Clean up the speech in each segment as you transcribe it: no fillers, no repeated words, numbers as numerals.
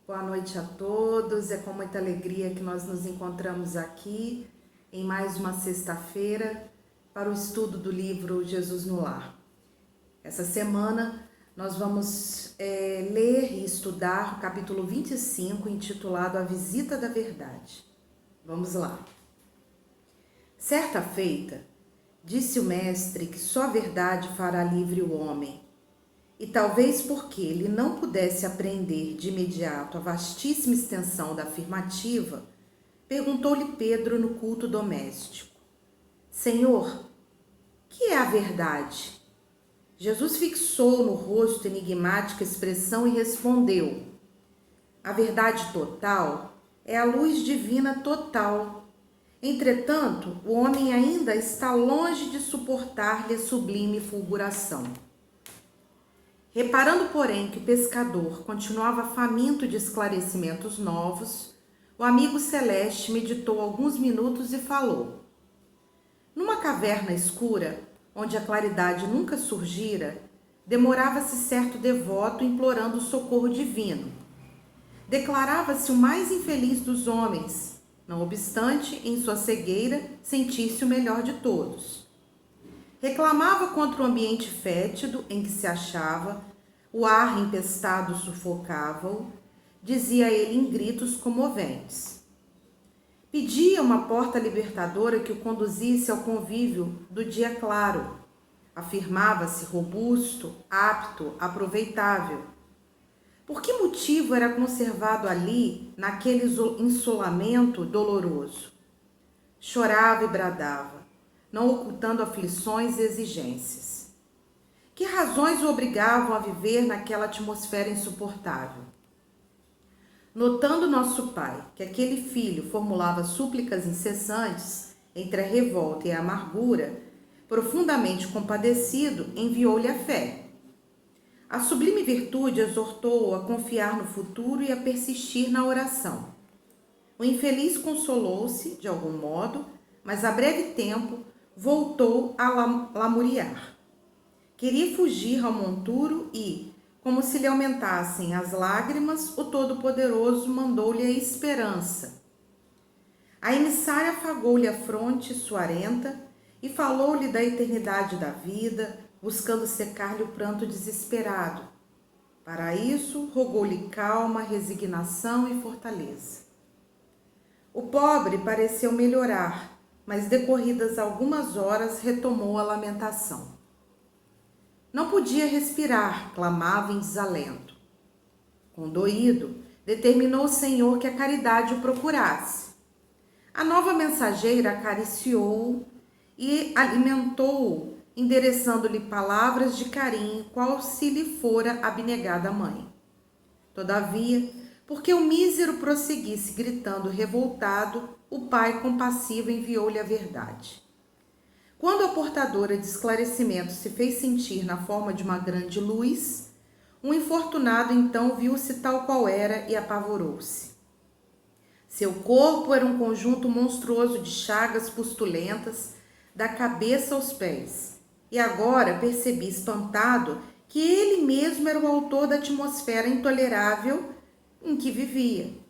Boa noite a todos. É com muita alegria que nós nos encontramos aqui em mais uma sexta-feira para o estudo do livro Jesus no Lar. Essa semana nós vamos ler e estudar o capítulo 25, intitulado A Visita da Verdade. Vamos lá. Certa feita, disse o mestre que só a verdade fará livre o homem. E talvez porque ele não pudesse apreender de imediato a vastíssima extensão da afirmativa, perguntou-lhe Pedro no culto doméstico: Senhor, que é a verdade? Jesus fixou no rosto enigmática expressão e respondeu: a verdade total é a luz divina total. Entretanto, o homem ainda está longe de suportar-lhe a sublime fulguração. Reparando, porém, que o pescador continuava faminto de esclarecimentos novos, o amigo celeste meditou alguns minutos e falou: numa caverna escura, onde a claridade nunca surgira, demorava-se certo devoto implorando o socorro divino. Declarava-se o mais infeliz dos homens, não obstante, em sua cegueira, sentisse o melhor de todos. Reclamava contra o ambiente fétido em que se achava, o ar empestado sufocava-o, dizia ele em gritos comoventes. Pedia uma porta libertadora que o conduzisse ao convívio do dia claro. Afirmava-se robusto, apto, aproveitável. Por que motivo era conservado ali, naquele insolamento doloroso? Chorava e bradava, não ocultando aflições e exigências. Que razões o obrigavam a viver naquela atmosfera insuportável? Notando nosso pai que aquele filho formulava súplicas incessantes entre a revolta e a amargura, profundamente compadecido, enviou-lhe a fé. A sublime virtude exortou-o a confiar no futuro e a persistir na oração. O infeliz consolou-se, de algum modo, mas a breve tempo voltou a lamuriar. Queria fugir ao monturo e, como se lhe aumentassem as lágrimas, o Todo-Poderoso mandou-lhe a esperança. A emissária afagou-lhe a fronte suarenta e falou-lhe da eternidade da vida, buscando secar-lhe o pranto desesperado. Para isso, rogou-lhe calma, resignação e fortaleza. O pobre pareceu melhorar, mas decorridas algumas horas retomou a lamentação. Não podia respirar, clamava em desalento. Condoído, determinou o Senhor que a caridade o procurasse. A nova mensageira acariciou-o e alimentou-o, endereçando-lhe palavras de carinho, qual se lhe fora abnegada mãe. Todavia, porque o mísero prosseguisse gritando revoltado, o pai compassivo enviou-lhe a verdade. Quando a portadora de esclarecimento se fez sentir na forma de uma grande luz, um infortunado então viu-se tal qual era e apavorou-se. Seu corpo era um conjunto monstruoso de chagas pustulentas, da cabeça aos pés, e agora percebi espantado que ele mesmo era o autor da atmosfera intolerável em que vivia.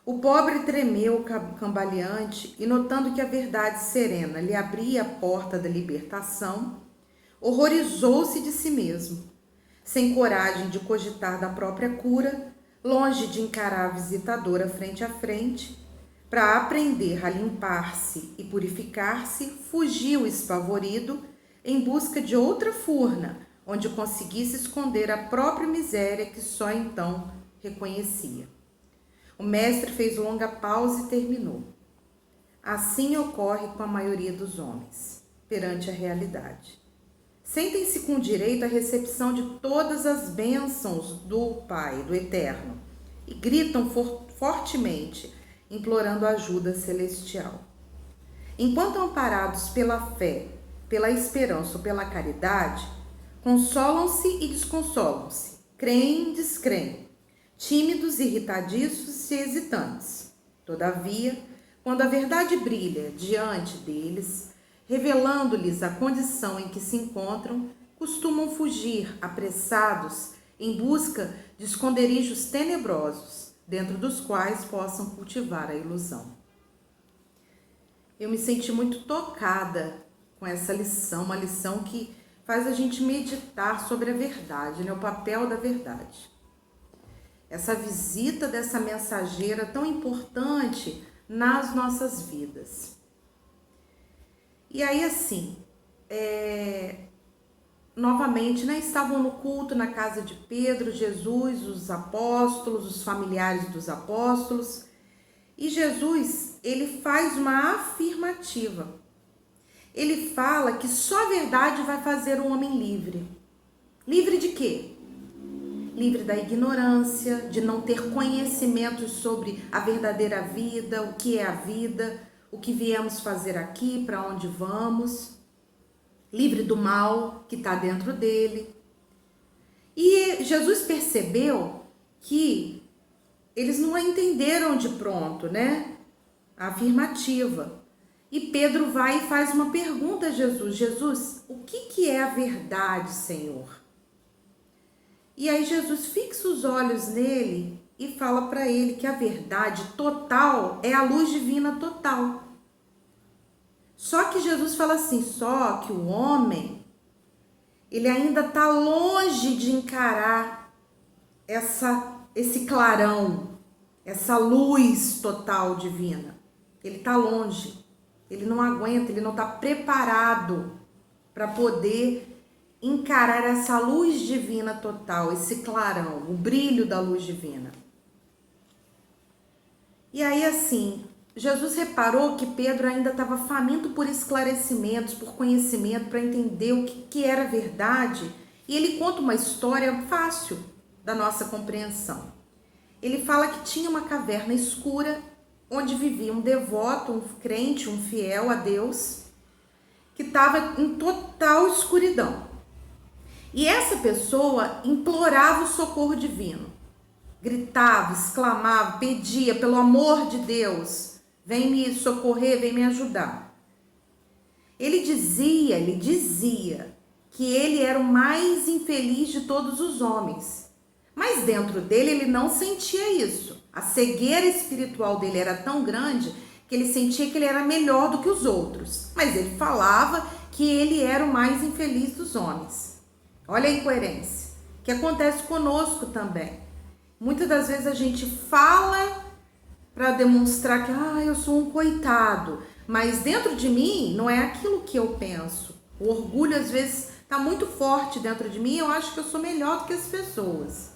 O pobre tremeu cambaleante e, notando que a verdade serena lhe abria a porta da libertação, horrorizou-se de si mesmo. Sem coragem de cogitar da própria cura, longe de encarar a visitadora frente a frente, para aprender a limpar-se e purificar-se, fugiu espavorido em busca de outra furna, onde conseguisse esconder a própria miséria que só então reconhecia. O mestre fez longa pausa e terminou. Assim ocorre com a maioria dos homens, perante a realidade. Sentem-se com direito à recepção de todas as bênçãos do Pai, do Eterno, e gritam fortemente, implorando ajuda celestial. Enquanto amparados pela fé, pela esperança ou pela caridade, consolam-se e desconsolam-se, creem e descreem, tímidos, irritadiços e hesitantes. Todavia, quando a verdade brilha diante deles, revelando-lhes a condição em que se encontram, costumam fugir, apressados, em busca de esconderijos tenebrosos, dentro dos quais possam cultivar a ilusão. Eu me senti muito tocada com essa lição, uma lição que faz a gente meditar sobre a verdade, né? O papel da verdade. Essa visita dessa mensageira tão importante nas nossas vidas. E aí, assim, novamente, né, estavam no culto na casa de Pedro, Jesus, os apóstolos, os familiares dos apóstolos, e Jesus, ele faz uma afirmativa. Ele fala que só a verdade vai fazer um homem livre. Livre de quê? Livre da ignorância, de não ter conhecimentos sobre a verdadeira vida, o que é a vida, o que viemos fazer aqui, para onde vamos. Livre do mal que está dentro dele. E Jesus percebeu que eles não entenderam de pronto, né? A afirmativa. E Pedro vai e faz uma pergunta a Jesus. Jesus, o que é a verdade, Senhor? E aí Jesus fixa os olhos nele e fala para ele que a verdade total é a luz divina total. Só que Jesus fala assim, só que o homem, ele ainda está longe de encarar esse clarão, essa luz total divina. Ele está longe, ele não aguenta, ele não está preparado para poder encarar essa luz divina total, esse clarão, o brilho da luz divina. E aí assim, Jesus reparou que Pedro ainda estava faminto por esclarecimentos, por conhecimento, para entender o que era verdade. E ele conta uma história fácil da nossa compreensão. Ele fala que tinha uma caverna escura, onde vivia um devoto, um crente, um fiel a Deus, que estava em total escuridão. E essa pessoa implorava o socorro divino. Gritava, exclamava, pedia, pelo amor de Deus, vem me socorrer, vem me ajudar. Ele dizia que ele era o mais infeliz de todos os homens. Mas dentro dele ele não sentia isso. A cegueira espiritual dele era tão grande que ele sentia que ele era melhor do que os outros. Mas ele falava que ele era o mais infeliz dos homens. Olha a incoerência, que acontece conosco também. Muitas das vezes a gente fala para demonstrar que eu sou um coitado, mas dentro de mim não é aquilo que eu penso. O orgulho às vezes está muito forte dentro de mim, eu acho que eu sou melhor do que as pessoas.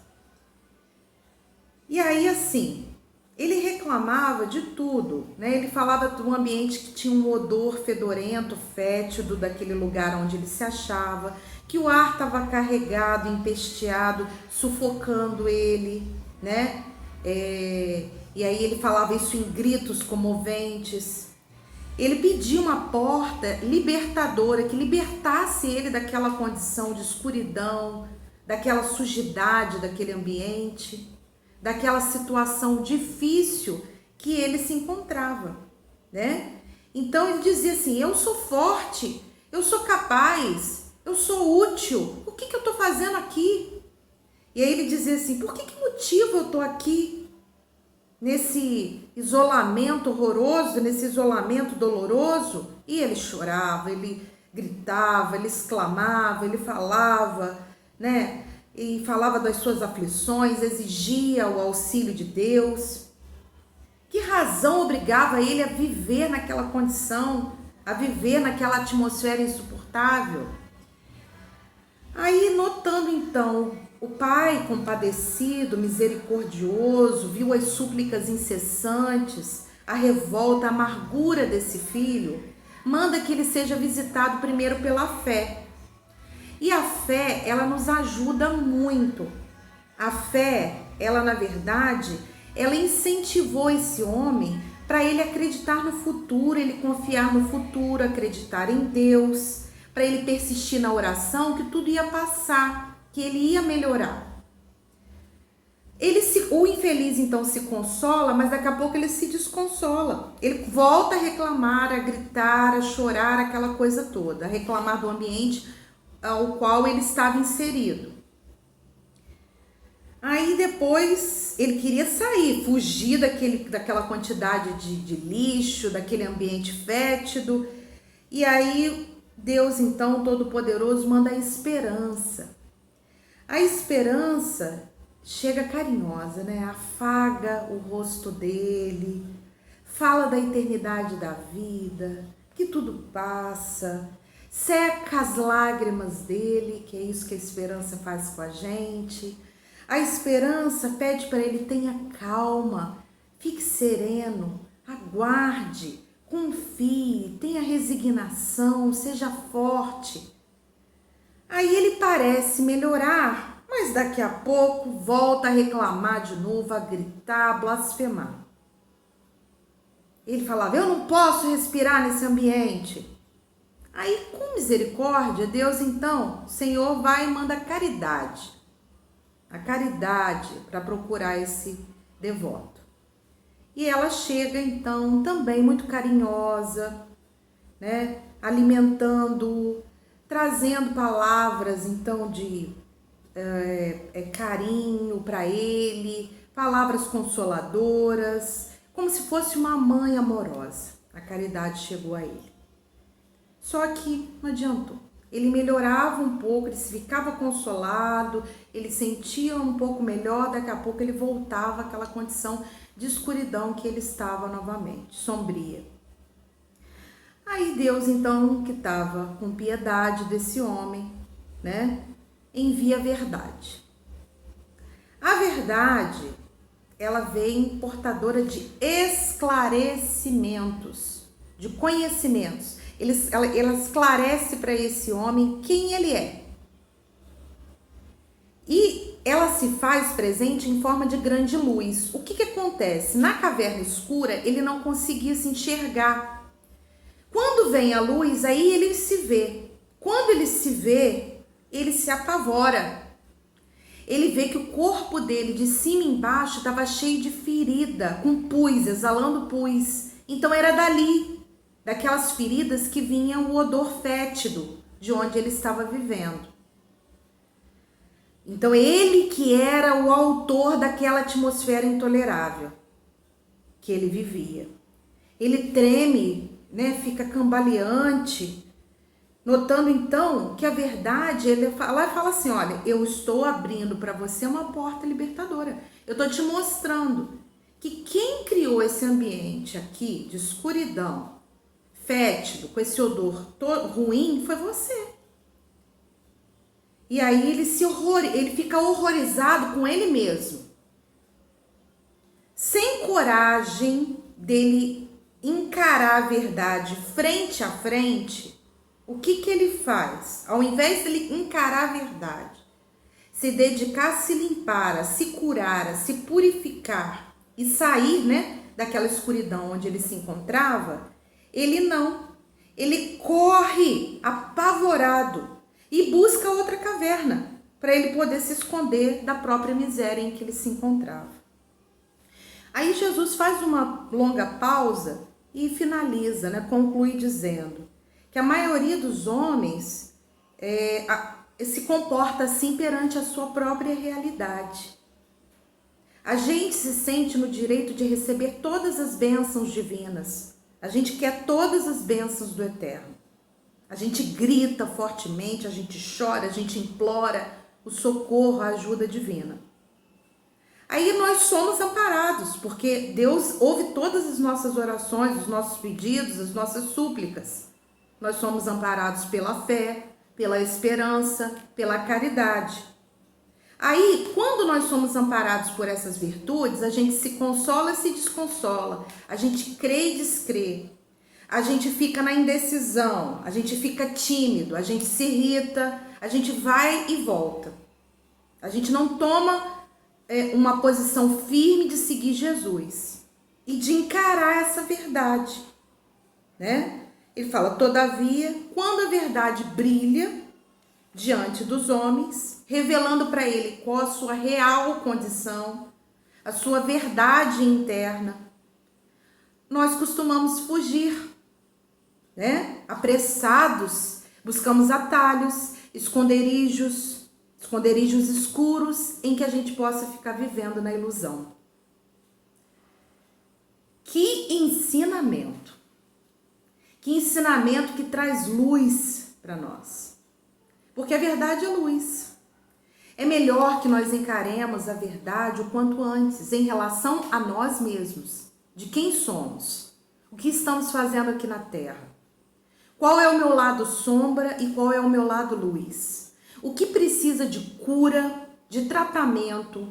E aí assim, ele reclamava de tudo, né? Ele falava do ambiente que tinha um odor fedorento, fétido daquele lugar onde ele se achava, que o ar estava carregado, empesteado, sufocando ele, né? E aí ele falava isso em gritos comoventes. Ele pedia uma porta libertadora, que libertasse ele daquela condição de escuridão, daquela sujidade daquele ambiente, daquela situação difícil que ele se encontrava, né? Então ele dizia assim, eu sou forte, eu sou capaz, eu sou útil, o que eu estou fazendo aqui? E aí ele dizia assim, por que motivo eu estou aqui? Nesse isolamento horroroso, nesse isolamento doloroso? E ele chorava, ele gritava, ele exclamava, ele falava, né? E falava das suas aflições, exigia o auxílio de Deus. Que razão obrigava ele a viver naquela condição, a viver naquela atmosfera insuportável? Aí, notando então, o pai compadecido, misericordioso, viu as súplicas incessantes, a revolta, a amargura desse filho, manda que ele seja visitado primeiro pela fé. E a fé, ela nos ajuda muito. A fé, ela na verdade, ela incentivou esse homem para ele acreditar no futuro, ele confiar no futuro, acreditar em Deus, para ele persistir na oração que tudo ia passar, que ele ia melhorar. O infeliz então se consola, mas daqui a pouco ele se desconsola. Ele volta a reclamar, a gritar, a chorar, aquela coisa toda, a reclamar do ambiente ao qual ele estava inserido. Aí depois ele queria sair, fugir daquela quantidade de lixo, daquele ambiente fétido. E aí Deus, então, Todo-Poderoso, manda a esperança. A esperança chega carinhosa, né? Afaga o rosto dele, fala da eternidade da vida, que tudo passa, seca as lágrimas dele, que é isso que a esperança faz com a gente. A esperança pede para ele: tenha calma, fique sereno, aguarde, confie, tenha resignação, seja forte. Aí ele parece melhorar, mas daqui a pouco volta a reclamar de novo, a gritar, a blasfemar. Ele falava: eu não posso respirar nesse ambiente. Aí, com misericórdia, Deus então, o Senhor vai e manda caridade. A caridade para procurar esse devoto. E ela chega então também muito carinhosa, né? Alimentando, trazendo palavras então de carinho para ele, palavras consoladoras, como se fosse uma mãe amorosa. A caridade chegou a ele. Só que não adiantou. Ele melhorava um pouco, ele ficava consolado, ele sentia um pouco melhor, daqui a pouco ele voltava àquela condição de escuridão que ele estava novamente, sombria. Aí Deus, então, que estava com piedade desse homem, né, envia a verdade. A verdade, ela vem portadora de esclarecimentos, de conhecimentos. Ela esclarece para esse homem quem ele é. E ela se faz presente em forma de grande luz. O que acontece? Na caverna escura, ele não conseguia se enxergar. Quando vem a luz, aí ele se vê. Quando ele se vê, ele se apavora. Ele vê que o corpo dele, de cima e embaixo, estava cheio de ferida, com pus, exalando pus. Então era dali, daquelas feridas, que vinha o odor fétido de onde ele estava vivendo. Então ele que era o autor daquela atmosfera intolerável que ele vivia. Ele treme, né, fica cambaleante, notando então que a verdade, ele fala assim: olha, eu estou abrindo para você uma porta libertadora. Eu estou te mostrando que quem criou esse ambiente aqui de escuridão, fétido, com esse odor ruim, foi você. E aí ele fica horrorizado com ele mesmo. Sem coragem dele encarar a verdade frente a frente, o que ele faz? Ao invés dele encarar a verdade, se dedicar a se limpar, a se curar, a se purificar e sair, né, daquela escuridão onde ele se encontrava, ele corre apavorado e busca outra caverna para ele poder se esconder da própria miséria em que ele se encontrava. Aí Jesus faz uma longa pausa e finaliza, né, conclui dizendo que a maioria dos homens se comporta assim perante a sua própria realidade. A gente se sente no direito de receber todas as bênçãos divinas. A gente quer todas as bênçãos do Eterno. A gente grita fortemente, a gente chora, a gente implora o socorro, a ajuda divina. Aí nós somos amparados, porque Deus ouve todas as nossas orações, os nossos pedidos, as nossas súplicas. Nós somos amparados pela fé, pela esperança, pela caridade. Aí, quando nós somos amparados por essas virtudes, a gente se consola e se desconsola, a gente crê e descrê, a gente fica na indecisão, a gente fica tímido, a gente se irrita, a gente vai e volta. A gente não toma uma posição firme de seguir Jesus e de encarar essa verdade, né? Ele fala: todavia, quando a verdade brilha diante dos homens, revelando para ele qual a sua real condição, a sua verdade interna, nós costumamos fugir, né? Apressados, buscamos atalhos, esconderijos, esconderijos escuros em que a gente possa ficar vivendo na ilusão. Que ensinamento! Que ensinamento que traz luz para nós. Porque a verdade é luz. É melhor que nós encaremos a verdade o quanto antes em relação a nós mesmos, de quem somos, o que estamos fazendo aqui na Terra. Qual é o meu lado sombra e qual é o meu lado luz? O que precisa de cura, de tratamento,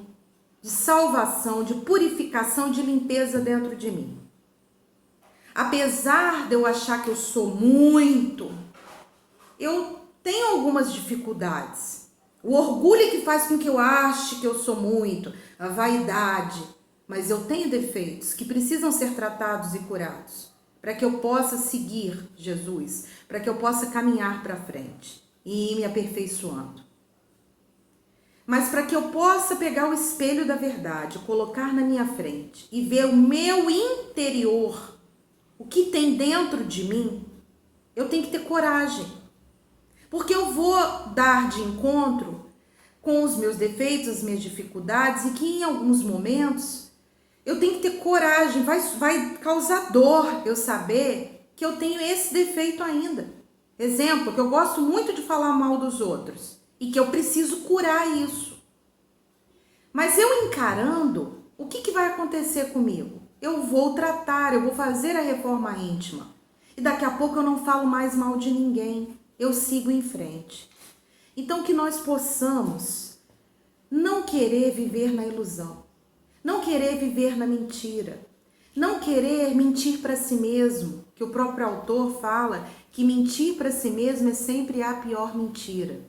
de salvação, de purificação, de limpeza dentro de mim? Apesar de eu achar que eu sou muito, eu tenho algumas dificuldades. O orgulho que faz com que eu ache que eu sou muito, a vaidade, mas eu tenho defeitos que precisam ser tratados e curados, para que eu possa seguir Jesus, para que eu possa caminhar para frente e ir me aperfeiçoando. Mas para que eu possa pegar o espelho da verdade, colocar na minha frente e ver o meu interior, o que tem dentro de mim, eu tenho que ter coragem. Porque eu vou dar de encontro com os meus defeitos, as minhas dificuldades, e que em alguns momentos eu tenho que ter coragem. Vai causar dor eu saber que eu tenho esse defeito ainda. Exemplo, que eu gosto muito de falar mal dos outros e que eu preciso curar isso. Mas eu encarando, o que vai acontecer comigo? Eu vou tratar, eu vou fazer a reforma íntima. E daqui a pouco eu não falo mais mal de ninguém. Eu sigo em frente. Então que nós possamos não querer viver na ilusão. Não querer viver na mentira. Não querer mentir para si mesmo. Que o próprio autor fala que mentir para si mesmo é sempre a pior mentira.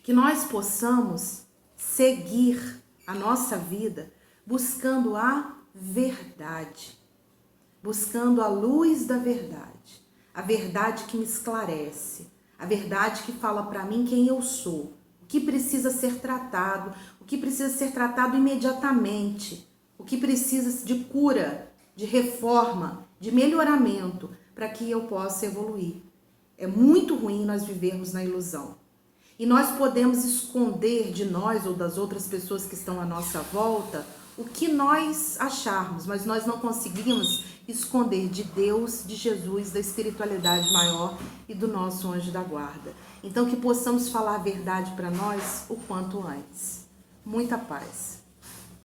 Que nós possamos seguir a nossa vida buscando a verdade, buscando a luz da verdade, a verdade que me esclarece, a verdade que fala para mim quem eu sou, o que precisa ser tratado, o que precisa ser tratado imediatamente, o que precisa de cura, de reforma, de melhoramento, para que eu possa evoluir. É muito ruim nós vivermos na ilusão. E nós podemos esconder de nós ou das outras pessoas que estão à nossa volta o que nós acharmos, mas nós não conseguimos esconder de Deus, de Jesus, da espiritualidade maior e do nosso anjo da guarda. Então que possamos falar a verdade para nós o quanto antes. Muita paz.